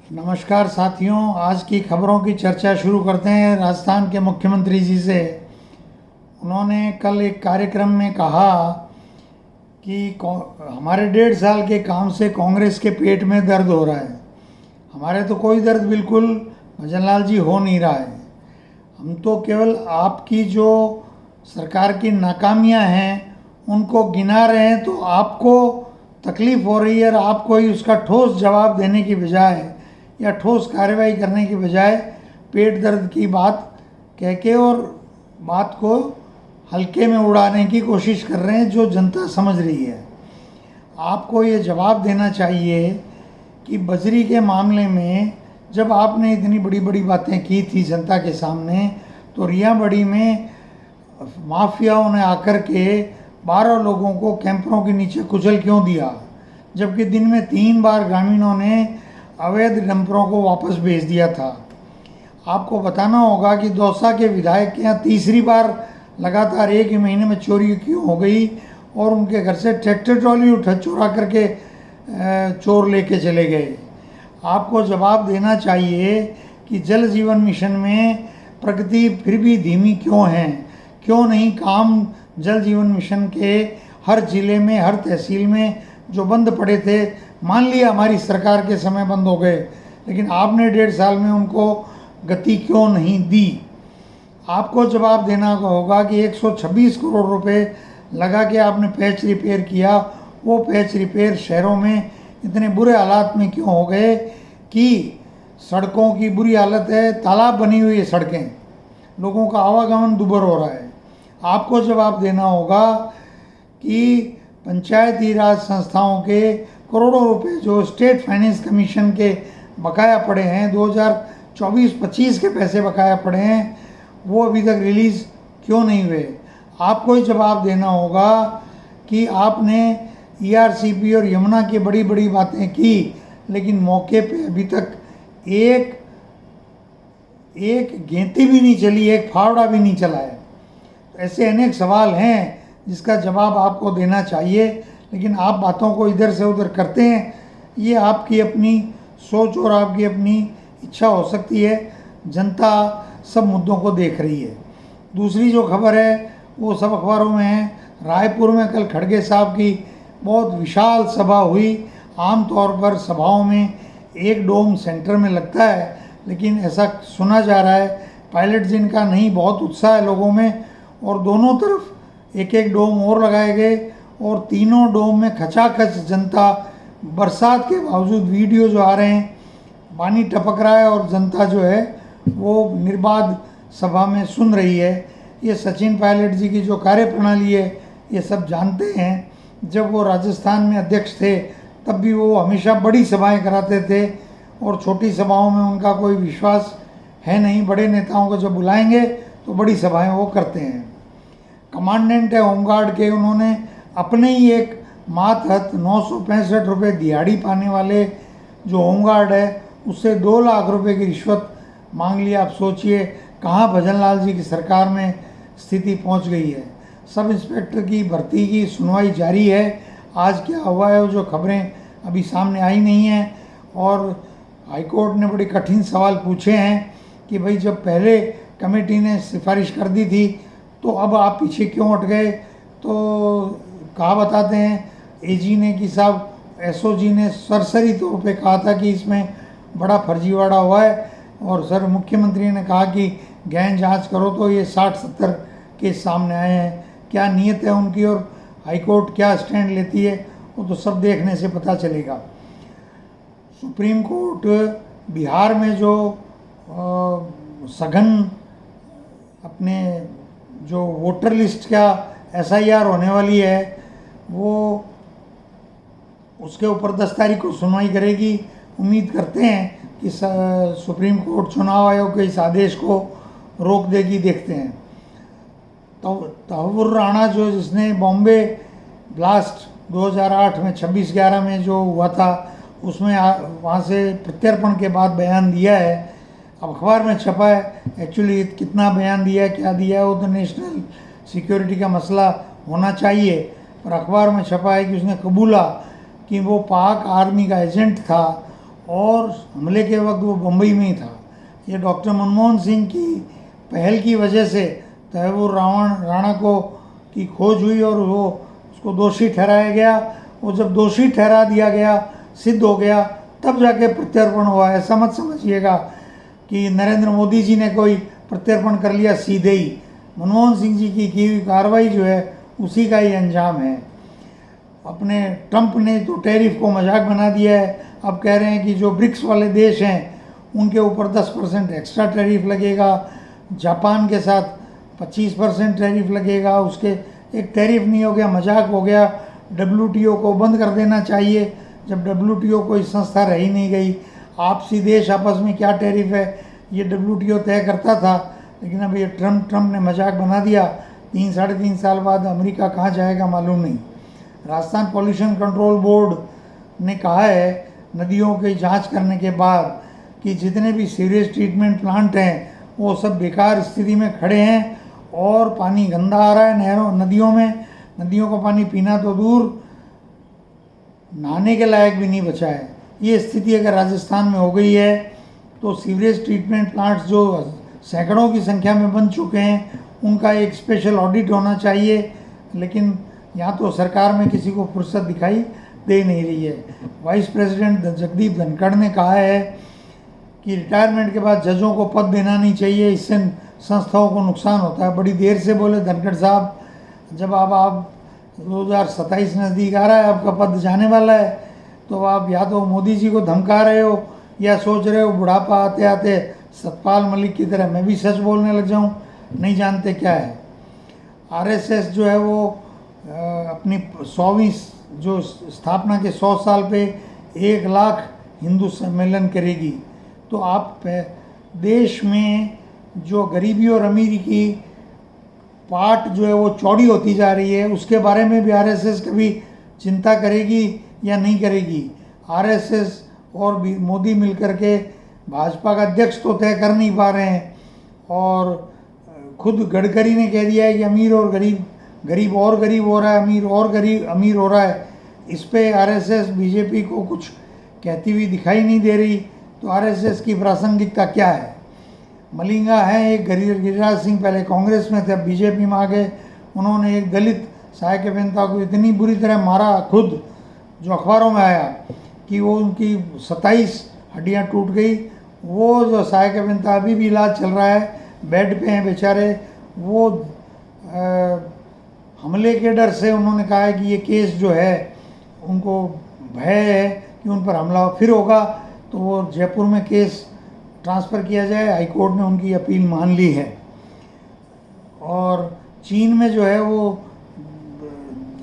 नमस्कार साथियों, आज की खबरों की चर्चा शुरू करते हैं राजस्थान के मुख्यमंत्री जी से। उन्होंने कल एक कार्यक्रम में कहा कि हमारे 1.5 साल के काम से कांग्रेस के पेट में दर्द हो रहा है। हमारे तो कोई दर्द बिल्कुल भजनलाल जी हो नहीं रहा है। हम तो केवल आपकी जो सरकार की नाकामियां हैं उनको गिना रहे हैं, तो आपको तकलीफ़ हो रही है और आप कोई उसका ठोस जवाब देने की बजाय या ठोस कार्रवाई करने की बजाय पेट दर्द की बात कह के और बात को हल्के में उड़ाने की कोशिश कर रहे हैं, जो जनता समझ रही है। आपको ये जवाब देना चाहिए कि बजरी के मामले में जब आपने इतनी बड़ी बड़ी बातें की थी जनता के सामने, तो रियाबड़ी में माफियाओं ने आकर के 12 लोगों को कैंपरों के नीचे कुचल क्यों दिया, जबकि दिन में 3 बार ग्रामीणों ने अवैध डंपरों को वापस भेज दिया था। आपको बताना होगा कि दौसा के विधायक के यहाँ तीसरी बार लगातार एक ही महीने में चोरी क्यों हो गई और उनके घर से ट्रैक्टर ट्रॉली उठा चुरा करके चोर लेके चले गए। आपको जवाब देना चाहिए कि जल जीवन मिशन में प्रगति फिर भी धीमी क्यों है, क्यों नहीं काम जल जीवन मिशन के हर जिले में, हर तहसील में जो बंद पड़े थे, मान लिया हमारी सरकार के समय बंद हो गए, लेकिन आपने 1.5 साल में उनको गति क्यों नहीं दी। आपको जवाब देना होगा कि 126 करोड़ रुपए लगा के आपने पैच रिपेयर किया, वो पैच रिपेयर शहरों में इतने बुरे हालात में क्यों हो गए कि सड़कों की बुरी हालत है, तालाब बनी हुई है सड़कें, लोगों का आवागमन दुभर हो रहा है। आपको जवाब देना होगा कि पंचायती राज संस्थाओं के करोड़ों रुपए जो स्टेट फाइनेंस कमीशन के बकाया पड़े हैं, 2024-25 के पैसे बकाया पड़े हैं, वो अभी तक रिलीज़ क्यों नहीं हुए। आपको ही जवाब देना होगा कि आपने ईआरसीपी और यमुना की बड़ी बड़ी बातें की, लेकिन मौके पे अभी तक एक गेंती भी नहीं चली, एक फावड़ा भी नहीं चला है। ऐसे अनेक सवाल हैं जिसका जवाब आपको देना चाहिए, लेकिन आप बातों को इधर से उधर करते हैं। ये आपकी अपनी सोच और आपकी अपनी इच्छा हो सकती है, जनता सब मुद्दों को देख रही है। दूसरी जो खबर है वो सब अखबारों में है। रायपुर में कल खड़गे साहब की बहुत विशाल सभा हुई। आमतौर पर सभाओं में एक डोम सेंटर में लगता है, लेकिन ऐसा सुना जा रहा है पायलट जिनका नहीं, बहुत उत्साह है लोगों में, और दोनों तरफ एक एक डोम और लगाए गए और तीनों डोम में खचाखच जनता, बरसात के बावजूद वीडियो जो आ रहे हैं, पानी टपक रहा है और जनता जो है वो निर्बाध सभा में सुन रही है। ये सचिन पायलट जी की जो कार्यप्रणाली है ये सब जानते हैं। जब वो राजस्थान में अध्यक्ष थे तब भी वो हमेशा बड़ी सभाएं कराते थे और छोटी सभाओं में उनका कोई विश्वास है नहीं। बड़े नेताओं को जब बुलाएंगे तो बड़ी सभाएं वो करते हैं। कमांडेंट है होमगार्ड के, उन्होंने अपने ही एक मातहत 965 रुपये दिहाड़ी पाने वाले जो होमगार्ड है उससे 2 लाख रुपए की रिश्वत मांग लिया। आप सोचिए कहाँ भजनलाल जी की सरकार में स्थिति पहुंच गई है। सब इंस्पेक्टर की भर्ती की सुनवाई जारी है। आज क्या हुआ है, जो खबरें अभी सामने आई नहीं हैं, और हाईकोर्ट ने बड़े कठिन सवाल पूछे हैं कि भाई जब पहले कमेटी ने सिफारिश कर दी थी तो अब आप पीछे क्यों हट गए। तो कहा बताते हैं एजी ने कि साहब एसओजी ने सरसरी तौर पे कहा था कि इसमें बड़ा फर्जीवाड़ा हुआ है, और सर मुख्यमंत्री ने कहा कि गहन जांच करो, तो ये 60-70 केस सामने आए हैं। क्या नीयत है उनकी और हाईकोर्ट क्या स्टैंड लेती है वो तो सब देखने से पता चलेगा। सुप्रीम कोर्ट बिहार में जो सघन अपने जो वोटर लिस्ट का एसआईआर होने वाली है वो उसके ऊपर 10 तारीख को सुनवाई करेगी। उम्मीद करते हैं कि सुप्रीम कोर्ट चुनाव आयोग के इस आदेश को रोक देगी। देखते हैं। तो तहव्वुर राणा जो जिसने बॉम्बे ब्लास्ट 2008 में 26/11 में जो हुआ था उसमें वहाँ से प्रत्यर्पण के बाद बयान दिया है। अब अखबार में छपा है, एक्चुअली कितना बयान दिया है, क्या दिया है, वो तो नेशनल सिक्योरिटी का मसला होना चाहिए, पर अखबार में छपा है कि उसने कबूला कि वो पाक आर्मी का एजेंट था और हमले के वक्त वो बम्बई में ही था। ये डॉक्टर मनमोहन सिंह की पहल की वजह से तैमूर राणा को की खोज हुई और वो उसको दोषी ठहराया गया। वो जब दोषी ठहरा दिया गया, सिद्ध हो गया, तब जाके प्रत्यर्पण हुआ। ऐसा मत समझिएगा कि नरेंद्र मोदी जी ने कोई प्रत्यर्पण कर लिया सीधे ही। मनमोहन सिंह जी की हुई कार्रवाई जो है उसी का ही अंजाम है। अपने ट्रंप ने तो टैरिफ को मजाक बना दिया है। अब कह रहे हैं कि जो ब्रिक्स वाले देश हैं उनके ऊपर 10% एक्स्ट्रा टैरिफ लगेगा, जापान के साथ 25% टैरिफ लगेगा। उसके एक टैरिफ नहीं हो गया, मजाक हो गया। WTO को बंद कर देना चाहिए, जब WTO कोई संस्था रह ही नहीं गई। आपसी देश आपस में क्या टैरिफ है ये WTO तय करता था, लेकिन अब ये ट्रंप ने मजाक बना दिया। 3-3.5 साल बाद अमेरिका कहाँ जाएगा मालूम नहीं। राजस्थान पॉल्यूशन कंट्रोल बोर्ड ने कहा है नदियों की जांच करने के बाद कि जितने भी सीवरेज ट्रीटमेंट प्लांट हैं वो सब बेकार स्थिति में खड़े हैं और पानी गंदा आ रहा है नहरों नदियों में। नदियों का पानी पीना तो दूर, नहाने के लायक भी नहीं बचा है। ये स्थिति अगर राजस्थान में हो गई है तो सीवरेज ट्रीटमेंट प्लांट्स जो सैकड़ों की संख्या में बन चुके हैं उनका एक स्पेशल ऑडिट होना चाहिए, लेकिन यहाँ तो सरकार में किसी को फुर्सत दिखाई दे नहीं रही है। वाइस प्रेसिडेंट जगदीप धनखड़ ने कहा है कि रिटायरमेंट के बाद जजों को पद देना नहीं चाहिए, इससे संस्थाओं को नुकसान होता है। बड़ी देर से बोले धनखड़ साहब, जब आप 2027 नज़दीक आ रहा है, आपका पद जाने वाला है, तो आप या तो मोदी जी को धमका रहे हो या सोच रहे हो बुढ़ापा आते आते सतपाल मलिक की तरह मैं भी सच बोलने लग जाऊं। नहीं जानते क्या है। RSS जो है वो अपनी 100वीं जो स्थापना के 100 साल पे 1 लाख हिंदू सम्मेलन करेगी। तो आप देश में जो गरीबी और अमीरी की पाट जो है वो चौड़ी होती जा रही है, उसके बारे में भी RSS कभी चिंता करेगी या नहीं करेगी। RSS और भी मोदी मिलकर के भाजपा का अध्यक्ष तो तय कर नहीं पा रहे हैं, और खुद गडकरी ने कह दिया है कि अमीर और गरीब और गरीब हो रहा है, अमीर और अमीर हो रहा है। इस पे RSS बीजेपी को कुछ कहती हुई दिखाई नहीं दे रही। तो RSS की प्रासंगिकता क्या है? मलिंगा हैं एक गिरिराज सिंह, पहले कांग्रेस में थे, अब बीजेपी में आ गए। उन्होंने एक दलित सहायक अभियंता को इतनी बुरी तरह मारा, खुद जो अखबारों में आया कि वो उनकी 27 हड्डियां टूट गई। वो जो सहायक अभियंता अभी भी इलाज चल रहा है, बेड पे हैं बेचारे। वो हमले के डर से उन्होंने कहा है कि ये केस जो है उनको भय है कि उन पर हमला फिर होगा, तो वो जयपुर में केस ट्रांसफ़र किया जाए। हाई कोर्ट ने उनकी अपील मान ली है। और चीन में जो है वो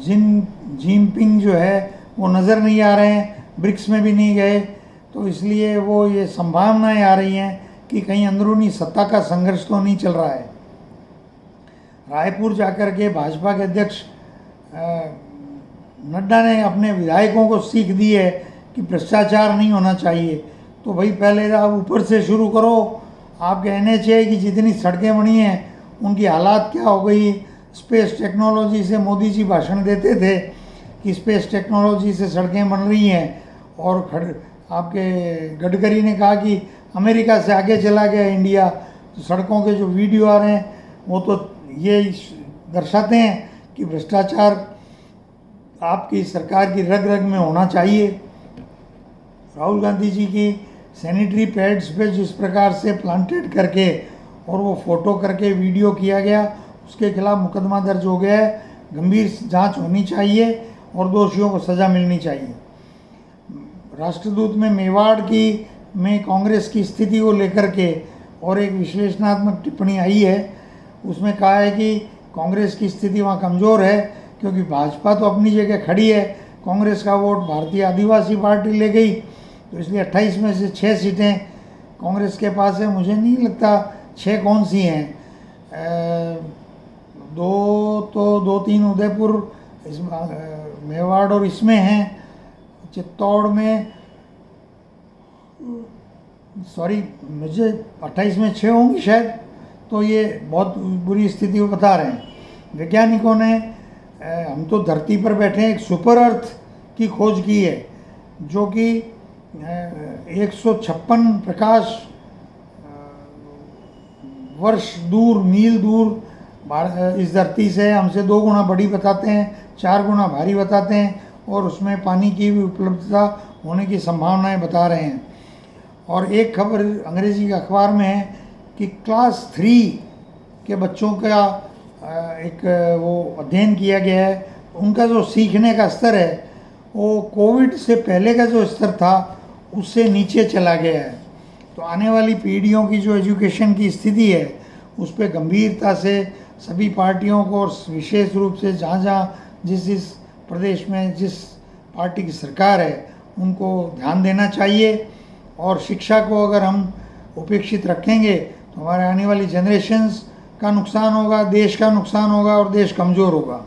जिनपिंग जो है वो नज़र नहीं आ रहे हैं, ब्रिक्स में भी नहीं गए, तो इसलिए वो ये संभावनाएं आ रही हैं कि कहीं अंदरूनी सत्ता का संघर्ष तो नहीं चल रहा है। रायपुर जाकर के भाजपा के अध्यक्ष नड्डा ने अपने विधायकों को सीख दी है कि भ्रष्टाचार नहीं होना चाहिए। तो भाई पहले आप ऊपर से शुरू करो। आपके NHA की जितनी सड़कें बनी हैं उनकी हालात क्या हो गई। स्पेस टेक्नोलॉजी से मोदी जी भाषण देते थे कि स्पेस टेक्नोलॉजी से सड़कें बन रही हैं, और आपके गडकरी ने कहा कि अमेरिका से आगे चला गया इंडिया। तो सड़कों के जो वीडियो आ रहे हैं वो तो ये दर्शाते हैं कि भ्रष्टाचार आपकी सरकार की रग रग में होना चाहिए। राहुल गांधी जी की सैनिटरी पैड्स पे जिस प्रकार से प्लांटेड करके और वो फ़ोटो करके वीडियो किया गया, उसके खिलाफ मुकदमा दर्ज हो गया है। गंभीर जांच होनी चाहिए और दोषियों को सज़ा मिलनी चाहिए। राष्ट्रदूत में मेवाड़ में कांग्रेस की स्थिति को लेकर के और एक विश्लेषणात्मक टिप्पणी आई है। उसमें कहा है कि कांग्रेस की स्थिति वहाँ कमज़ोर है क्योंकि भाजपा तो अपनी जगह खड़ी है। कांग्रेस का वोट भारतीय आदिवासी पार्टी ले गई, तो इसलिए 28 में से 6 सीटें कांग्रेस के पास है। मुझे नहीं लगता 6 कौन सी हैं, 2-3 उदयपुर, मेवाड़ और इसमें हैं, चित्तौड़ में, सॉरी मुझे 28 में 6 होंगी शायद। तो ये बहुत बुरी स्थिति को बता रहे हैं। वैज्ञानिकों ने हम तो धरती पर बैठे एक सुपर अर्थ की खोज की है जो कि 156 प्रकाश वर्ष दूर, मील दूर इस धरती से हमसे 2 गुना बड़ी बताते हैं, 4 गुना भारी बताते हैं, और उसमें पानी की भी उपलब्धता होने की संभावनाएं बता रहे हैं। और एक खबर अंग्रेजी के अखबार में है कि क्लास 3 के बच्चों का एक वो अध्ययन किया गया है, उनका जो सीखने का स्तर है वो कोविड से पहले का जो स्तर था उससे नीचे चला गया है। तो आने वाली पीढ़ियों की जो एजुकेशन की स्थिति है उस पर गंभीरता से सभी पार्टियों को, और विशेष रूप से जहाँ जहाँ जिस प्रदेश में जिस पार्टी की सरकार है उनको ध्यान देना चाहिए। और शिक्षा को अगर हम उपेक्षित रखेंगे तो हमारे आने वाली जनरेशन्स का नुकसान होगा, देश का नुकसान होगा और देश कमज़ोर होगा।